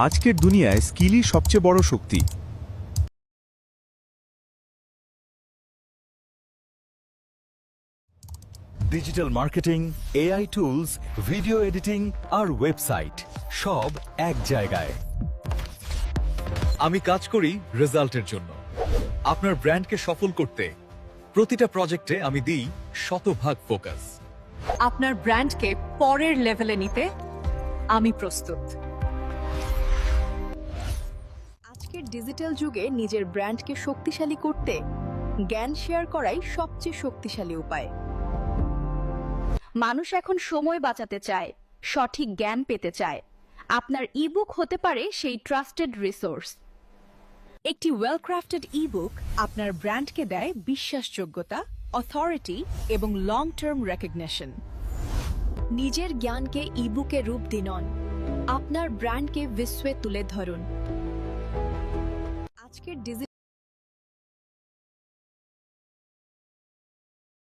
আজকের দুনিয়ায় স্কিলই সবচেয়ে বড় শক্তি। Digital marketing, AI tools, video editing আর ওয়েবসাইট সব এক জায়গায়। আমি কাজ করি রেজাল্টের জন্য। আপনার ব্র্যান্ডকে সফল করতে প্রতিটা প্রজেক্টে আমি দিই শতভাগ ফোকাস। আপনার ব্র্যান্ডকে পরের লেভেলে নিতে আমি প্রস্তুত। আজকের ডিজিটাল যুগে নিজের ব্র্যান্ডকে শক্তিশালী করতে জ্ঞান শেয়ার করাই সবচেয়ে শক্তিশালী উপায়। মানুষ এখন সময় বাঁচাতে চায়, সঠিক জ্ঞান পেতে চায়। আপনার ইবুক হতে পারে সেই ট্রাস্টেড রিসোর্স। একটি ওয়েল ক্রাফটেড ইবুক আপনার ব্র্যান্ডকে দেয় বিশ্বাসযোগ্যতা, অথরিটি এবং লং টার্ম রেকগনিশন। নিজের জ্ঞানকে ইবুকে রূপ দিন, আপনার ব্র্যান্ডকে বিশ্বে তুলে ধরুন। আজকের ডিজিটাল